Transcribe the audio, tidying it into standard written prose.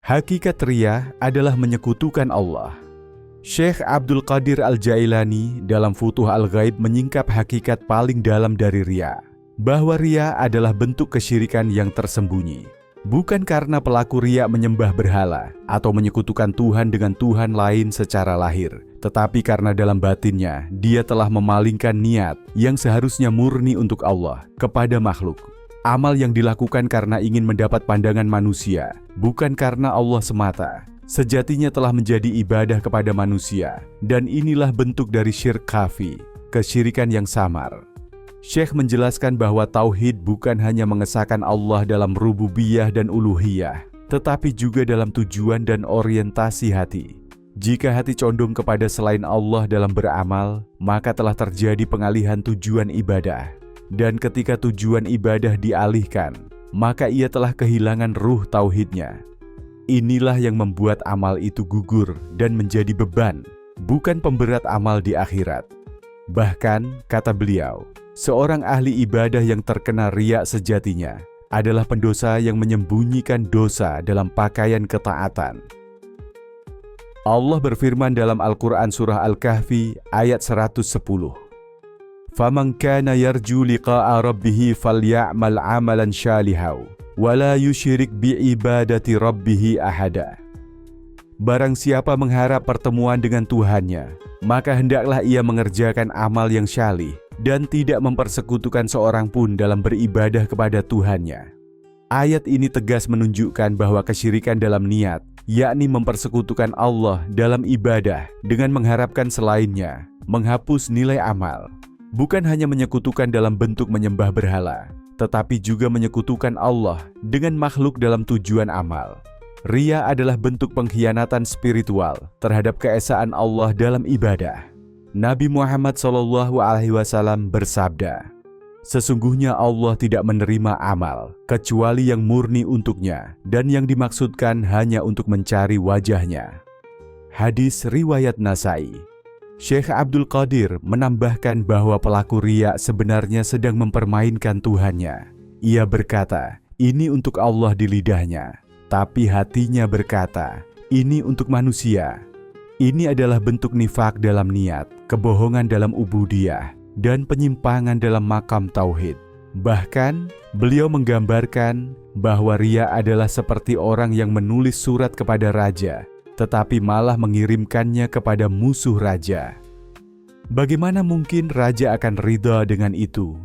Hakikat riya adalah menyekutukan Allah. Syekh Abdul Qadir Al-Jailani dalam Futuh Al-Ghaib menyingkap hakikat paling dalam dari riya, bahwa riya adalah bentuk kesyirikan yang tersembunyi. Bukan karena pelaku riya menyembah berhala atau menyekutukan Tuhan dengan Tuhan lain secara lahir, tetapi karena dalam batinnya dia telah memalingkan niat yang seharusnya murni untuk Allah kepada makhluk. Amal yang dilakukan karena ingin mendapat pandangan manusia, bukan karena Allah semata, sejatinya telah menjadi ibadah kepada manusia, dan inilah bentuk dari syirk khafi, kesyirikan yang samar. Syekh menjelaskan bahwa tauhid bukan hanya mengesahkan Allah dalam rububiyah dan uluhiyah, tetapi juga dalam tujuan dan orientasi hati. Jika hati condong kepada selain Allah dalam beramal, maka telah terjadi pengalihan tujuan ibadah. Dan ketika tujuan ibadah dialihkan, maka ia telah kehilangan ruh tauhidnya. Inilah yang membuat amal itu gugur dan menjadi beban, bukan pemberat amal di akhirat. Bahkan, kata beliau, seorang ahli ibadah yang terkena riya sejatinya adalah pendosa yang menyembunyikan dosa dalam pakaian ketaatan. Allah berfirman dalam Al-Quran Surah Al-Kahfi ayat 110. فَمَنْ كَانَ يَرْجُو لِقَاءَ رَبِّهِ فَلْيَعْمَلْ عَمَلًا شَالِحًا وَلَا يُشْرِكْ بِعِبَادَةِ رَبِّهِ أَحَدًا. Barang siapa mengharap pertemuan dengan Tuhannya, maka hendaklah ia mengerjakan amal yang syalih dan tidak mempersekutukan seorang pun dalam beribadah kepada Tuhannya. Ayat ini tegas menunjukkan bahwa kesyirikan dalam niat, yakni mempersekutukan Allah dalam ibadah dengan mengharapkan selainnya, menghapus nilai amal. Bukan hanya menyekutukan dalam bentuk menyembah berhala, tetapi juga menyekutukan Allah dengan makhluk dalam tujuan amal. Riya adalah bentuk pengkhianatan spiritual terhadap keesaan Allah dalam ibadah. Nabi Muhammad SAW bersabda, "Sesungguhnya Allah tidak menerima amal kecuali yang murni untuknya dan yang dimaksudkan hanya untuk mencari wajahnya." Hadis riwayat Nasai. Syekh Abdul Qadir menambahkan bahwa pelaku riya sebenarnya sedang mempermainkan Tuhannya. Ia berkata, ini untuk Allah di lidahnya, tapi hatinya berkata, ini untuk manusia. Ini adalah bentuk nifak dalam niat, kebohongan dalam ubudiyah, dan penyimpangan dalam makam tauhid. Bahkan, beliau menggambarkan bahwa riya adalah seperti orang yang menulis surat kepada raja, tetapi malah mengirimkannya kepada musuh raja. Bagaimana mungkin raja akan ridha dengan itu?